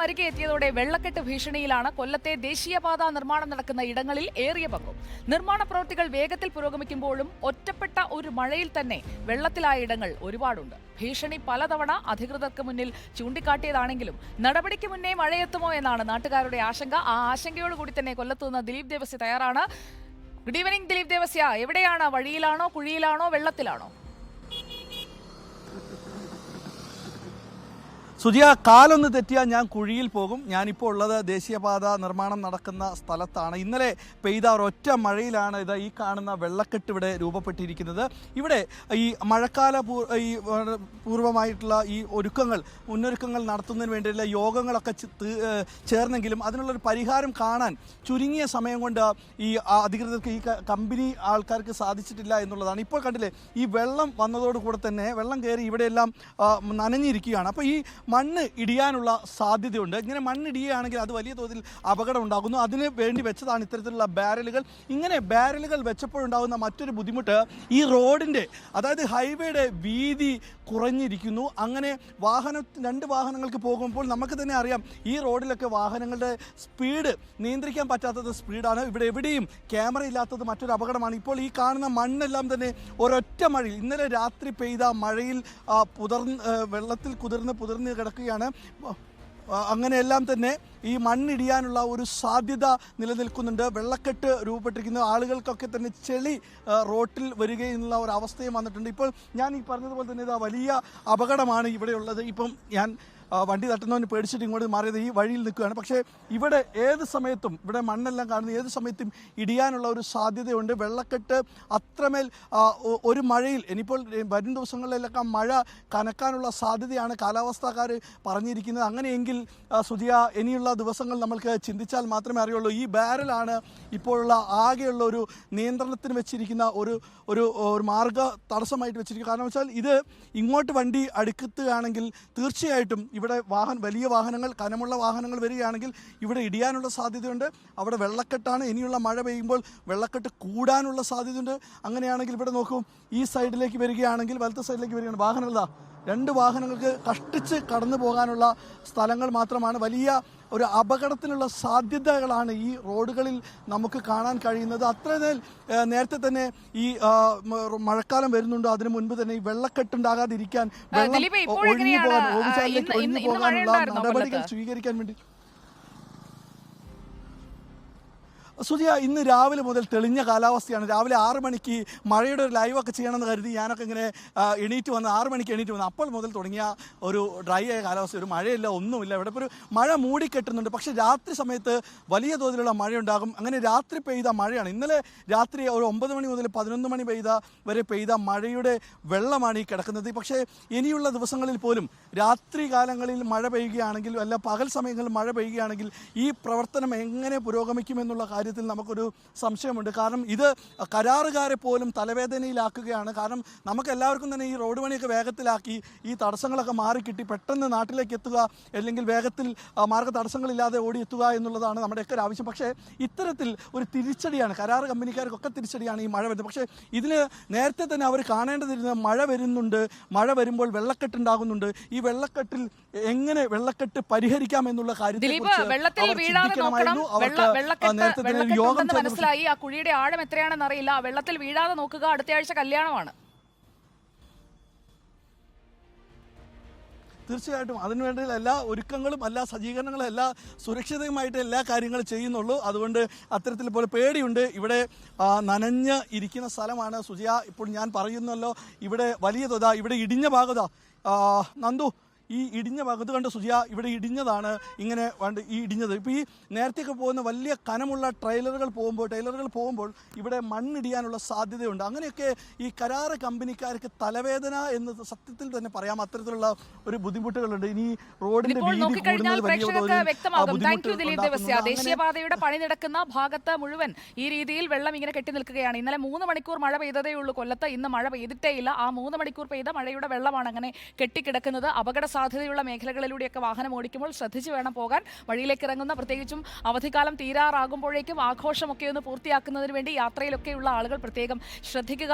അരികെ എത്തിയതോടെ വെള്ളക്കെട്ട് ഭീഷണിയിലാണ് കൊല്ലത്തെ ദേശീയപാത നിർമ്മാണം നടക്കുന്ന ഇടങ്ങളിൽ ഏറിയ പങ്കും. നിർമ്മാണ പ്രവൃത്തികൾ വേഗത്തിൽ പുരോഗമിക്കുമ്പോഴും ഒറ്റപ്പെട്ട ഒരു മഴയിൽ തന്നെ വെള്ളത്തിലായ ഇടങ്ങൾ ഒരുപാടുണ്ട്. ഭീഷണി പലതവണ അധികൃതർക്ക് മുന്നിൽ ചൂണ്ടിക്കാട്ടിയതാണെങ്കിലും നടപടിക്ക് മുന്നേ മഴയെത്തുമോ എന്നാണ് നാട്ടുകാരുടെ ആശങ്ക. ആ ആശങ്കയോടുകൂടി തന്നെ കൊല്ലത്തുനിന്ന് ദിലീപ് ദേവസ്യ തയ്യാറാണ്. ഗുഡ് ഈവനിംഗ് ദിലീപ് ദേവസ്യ, എവിടെയാണ്? വഴിയിലാണോ, കുഴിയിലാണോ, വെള്ളത്തിലാണോ? സുജിയ, കാലൊന്ന് തെറ്റിയാൽ ഞാൻ കുഴിയിൽ പോകും. ഞാനിപ്പോൾ ഉള്ളത് ദേശീയപാത നിർമ്മാണം നടക്കുന്ന സ്ഥലത്താണ്. ഇന്നലെ പെയ്ത ഒരൊറ്റ മഴയിലാണ് ഈ കാണുന്ന വെള്ളക്കെട്ട് ഇവിടെ രൂപപ്പെട്ടിരിക്കുന്നത്. ഇവിടെ ഈ മഴക്കാല പൂർവ്വമായിട്ടുള്ള ഈ മുന്നൊരുക്കങ്ങൾ നടത്തുന്നതിന് വേണ്ടിയുള്ള യോഗങ്ങളൊക്കെ ചേർന്നെങ്കിലും അതിനുള്ളൊരു പരിഹാരം കാണാൻ ചുരുങ്ങിയ സമയം കൊണ്ട് ഈ അധികൃതർക്ക്, ഈ കമ്പനി ആൾക്കാർക്ക് സാധിച്ചിട്ടില്ല എന്നുള്ളതാണ്. ഇപ്പോൾ കണ്ടില്ലേ, ഈ വെള്ളം വന്നതോടുകൂടെ തന്നെ വെള്ളം കയറി ഇവിടെയെല്ലാം നനഞ്ഞിരിക്കുകയാണ്. അപ്പോൾ ഈ മണ്ണ് ഇടിയാനുള്ള സാധ്യതയുണ്ട്. ഇങ്ങനെ മണ്ണിടിയുകയാണെങ്കിൽ അത് വലിയ തോതിൽ അപകടം ഉണ്ടാകുന്നു. അതിന് വേണ്ടി വെച്ചതാണ് ഇത്തരത്തിലുള്ള ബാരലുകൾ. ഇങ്ങനെ ബാരലുകൾ വെച്ചപ്പോഴുണ്ടാകുന്ന മറ്റൊരു ബുദ്ധിമുട്ട്, ഈ റോഡിൻ്റെ, അതായത് ഹൈവേയുടെ വീതി കുറഞ്ഞിരിക്കുന്നു. അങ്ങനെ രണ്ട് വാഹനങ്ങൾക്ക് പോകുമ്പോൾ നമുക്ക് തന്നെ അറിയാം, ഈ റോഡിലൊക്കെ വാഹനങ്ങളുടെ സ്പീഡ് നിയന്ത്രിക്കാൻ പറ്റാത്തത് സ്പീഡാണ്. ഇവിടെ എവിടെയും ക്യാമറ ഇല്ലാത്തത് മറ്റൊരു അപകടമാണ്. ഇപ്പോൾ ഈ കാണുന്ന മണ്ണെല്ലാം തന്നെ ഒരൊറ്റ മഴയിൽ, ഇന്നലെ രാത്രി പെയ്ത മഴയിൽ വെള്ളത്തിൽ പുതിർന്ന് കിടക്കുകയാണ്. അങ്ങനെയെല്ലാം തന്നെ ഈ മണ്ണിടിയാനുള്ള ഒരു സാധ്യത നിലനിൽക്കുന്നുണ്ട്. വെള്ളക്കെട്ട് രൂപപ്പെട്ടിരിക്കുന്ന ആളുകൾക്കൊക്കെ തന്നെ ചെളി റോട്ടിൽ വരികയെന്നുള്ള ഒരു അവസ്ഥയും വന്നിട്ടുണ്ട്. ഇപ്പോൾ ഞാൻ ഈ പറഞ്ഞതുപോലെ തന്നെ ഇതാ വലിയ അപകടമാണ് ഇവിടെയുള്ളത്. ഇപ്പം ഞാൻ വണ്ടി തട്ടുന്നവന് പേടിച്ചിട്ട് ഇങ്ങോട്ട് മാറിയത് ഈ വഴിയിൽ നിൽക്കുകയാണ്. പക്ഷേ ഇവിടെ ഏത് സമയത്തും, ഇവിടെ മണ്ണെല്ലാം കാണുന്ന ഏത് സമയത്തും ഇടിയാനുള്ള ഒരു സാധ്യതയുണ്ട്. വെള്ളക്കെട്ട് അത്രമേൽ ഒരു മഴയിൽ, ഇനിയിപ്പോൾ വരും ദിവസങ്ങളിലൊക്കെ മഴ കനക്കാനുള്ള സാധ്യതയാണ് കാലാവസ്ഥാക്കാർ പറഞ്ഞിരിക്കുന്നത്. അങ്ങനെയെങ്കിൽ സുജിയ, ഇനിയുള്ള ദിവസങ്ങൾ നമ്മൾക്ക് ചിന്തിച്ചാൽ മാത്രമേ അറിയുള്ളൂ. ഈ ബാരലാണ് ഇപ്പോഴുള്ള ആകെയുള്ള ഒരു നിയന്ത്രണത്തിന് വെച്ചിരിക്കുന്ന ഒരു മാർഗ തടസ്സമായിട്ട് വെച്ചിരിക്കുക. കാരണം വെച്ചാൽ ഇത് ഇങ്ങോട്ട് വണ്ടി അടുക്കുകയാണെങ്കിൽ തീർച്ചയായിട്ടും ഇവിടെ വലിയ വാഹനങ്ങൾ, കനമുള്ള വാഹനങ്ങൾ വരികയാണെങ്കിൽ ഇവിടെ ഇടിയാനുള്ള സാധ്യതയുണ്ട്. അവിടെ വെള്ളക്കെട്ടാണ്. ഇനിയുള്ള മഴ പെയ്യുമ്പോൾ വെള്ളക്കെട്ട് കൂടാനുള്ള സാധ്യതയുണ്ട്. അങ്ങനെയാണെങ്കിൽ ഇവിടെ നോക്കൂ, ഈ സൈഡിലേക്ക് വരികയാണെങ്കിൽ, വലത്തെ സൈഡിലേക്ക് വരികയാണ് വാഹനങ്ങൾ, രണ്ട് വാഹനങ്ങൾക്ക് കഷ്ടിച്ച് കടന്നു പോകാനുള്ള സ്ഥലങ്ങൾ മാത്രമാണ്. വലിയ ഒരു അപകടത്തിനുള്ള സാധ്യതകളാണ് ഈ റോഡുകളിൽ നമുക്ക് കാണാൻ കഴിയുന്നത്. നേരത്തെ തന്നെ ഈ മഴക്കാലം വരുന്നുണ്ട്. അതിനു മുൻപ് തന്നെ ഈ വെള്ളക്കെട്ടുണ്ടാകാതിരിക്കാൻ, ഒഴിഞ്ഞു പോകാനുള്ള നടപടികൾ സ്വീകരിക്കാൻ വേണ്ടി സുജിയ, ഇന്ന് രാവിലെ മുതൽ തെളിഞ്ഞ കാലാവസ്ഥയാണ്. രാവിലെ 6 മണിക്ക് മഴയുടെ ഒരു ലൈവൊക്കെ ചെയ്യണമെന്ന് കരുതി ഞാനൊക്കെ ഇങ്ങനെ 6 മണിക്ക് എണീറ്റ് വന്നു. അപ്പോൾ മുതൽ തുടങ്ങിയ ഒരു ഡ്രൈ ആയ കാലാവസ്ഥ, ഒരു മഴയില്ല, ഒന്നുമില്ല. ഇവിടെ ഇപ്പോൾ ഒരു മഴ മൂടിക്കെട്ടുന്നുണ്ട്. പക്ഷേ രാത്രി സമയത്ത് വലിയ തോതിലുള്ള മഴയുണ്ടാകും. അങ്ങനെ രാത്രി പെയ്ത മഴയാണ്. ഇന്നലെ രാത്രി ഒരു 9 മണി മുതൽ 11 മണി വരെ പെയ്ത മഴയുടെ വെള്ളമാണ് ഈ കിടക്കുന്നത്. പക്ഷേ ഇനിയുള്ള ദിവസങ്ങളിൽ പോലും രാത്രി കാലങ്ങളിൽ മഴ പെയ്യുകയാണെങ്കിൽ, അല്ല പകൽ സമയങ്ങളിൽ മഴ പെയ്യുകയാണെങ്കിൽ ഈ പ്രവർത്തനം എങ്ങനെ പുരോഗമിക്കുമെന്നുള്ള കാര്യത്തിൽ നമുക്കൊരു സംശയമുണ്ട്. കാരണം ഇത് കരാറുകാരെ പോലും തലവേദനയിലാക്കുകയാണ്. കാരണം നമുക്ക് എല്ലാവർക്കും തന്നെ ഈ റോഡ് പണിയൊക്കെ വേഗത്തിലാക്കി ഈ തടസ്സങ്ങളൊക്കെ മാറിക്കിട്ടി പെട്ടെന്ന് നാട്ടിലേക്ക് എത്തുക, അല്ലെങ്കിൽ വേഗത്തിൽ മാർഗ്ഗ തടസ്സങ്ങളില്ലാതെ ഓടിയെത്തുക എന്നുള്ളതാണ് നമ്മുടെയൊക്കെ ഒരു ആവശ്യം. പക്ഷേ ഇത്തരത്തിൽ ഒരു തിരിച്ചടിയാണ്, കരാറ് കമ്പനിക്കാർക്കൊക്കെ തിരിച്ചടിയാണ് ഈ മഴ വരുന്നത്. പക്ഷേ ഇതിന് നേരത്തെ തന്നെ അവർ കാണേണ്ടതിരുന്നത്, മഴ വരുമ്പോൾ വെള്ളക്കെട്ടുണ്ടാകുന്നുണ്ട്. ഈ വെള്ളക്കെട്ടിൽ എങ്ങനെ വെള്ളക്കെട്ട് പരിഹരിക്കാം എന്നുള്ള കാര്യത്തിൽ മനസ്സിലായി. ആ കുഴിയുടെ ആഴം എത്രയാണെന്ന് അറിയില്ല. വെള്ളത്തിൽ വീഴാതെ നോക്കുക. അടുത്ത ആഴ്ച കല്യാണമാണ്. തീർച്ചയായിട്ടും അതിനുവേണ്ടി എല്ലാ ഒരുക്കങ്ങളും, എല്ലാ സജ്ജീകരണങ്ങളും, എല്ലാ സുരക്ഷിതമായിട്ട് എല്ലാ കാര്യങ്ങളും ചെയ്യുന്നുള്ളൂ. അതുകൊണ്ട് അത്തരത്തിൽ പോലെ പേടിയുണ്ട്. ഇവിടെ നനഞ്ഞ് ഇരിക്കുന്ന സ്ഥലമാണ് സുജിയ. ഇപ്പോൾ ഞാൻ പറയുന്നല്ലോ, ഇവിടെ വലിയ തോതാ, ഇവിടെ ഇടിഞ്ഞ ഭാഗതാ നന്ദു, ഈ ഇടിഞ്ഞ ഭാഗത്ത് കണ്ട സുജിയ, ഇവിടെ ഇടിഞ്ഞതാണ്. ഇങ്ങനെ ഈ ഇടിഞ്ഞത് ഇപ്പോൾ ഈ നേരത്തേക്ക് പോകുന്ന വലിയ കനമുള്ള ട്രെയിലറുകൾ പോകുമ്പോൾ ഇവിടെ മണ്ണിടിയാനുള്ള സാധ്യതയുണ്ട്. അങ്ങനെയൊക്കെ ഈ കരാറ് കമ്പനിക്കാർക്ക് തലവേദന എന്ന് സത്യത്തിൽ തന്നെ പറയാം. അത്തരത്തിലുള്ള ഒരു ബുദ്ധിമുട്ടുകളുണ്ട്. ഇനി റോഡിന്റെ ദേശീയപാതയുടെ പണി നടക്കുന്ന ഭാഗത്ത് മുഴുവൻ ഈ രീതിയിൽ വെള്ളം ഇങ്ങനെ കെട്ടി നിൽക്കുകയാണ്. ഇന്നലെ 3 മണിക്കൂർ മഴ പെയ്തതേ ഉള്ളൂ കൊല്ലത്ത്. ഇന്ന് മഴ പെയ്തിട്ടേ ഇല്ല. ആ 3 മണിക്കൂർ പെയ്ത മഴയുടെ വെള്ളമാണ് അങ്ങനെ കെട്ടിക്കിടക്കുന്നത്. അപകട സാധ്യതയുള്ള മേഖലകളിലൂടെയൊക്കെ വാഹനം ഓടിക്കുമ്പോൾ ശ്രദ്ധിച്ചു വേണം പോകാൻ. വഴിയിലേക്ക് ഇറങ്ങുന്ന, പ്രത്യേകിച്ചും അവധിക്കാലം തീരാറാകുമ്പോഴേക്കും ആഘോഷമൊക്കെ ഒന്ന് പൂർത്തിയാക്കുന്നതിന് വേണ്ടി യാത്രയിലൊക്കെയുള്ള ആളുകൾ പ്രത്യേകം ശ്രദ്ധിക്കുക.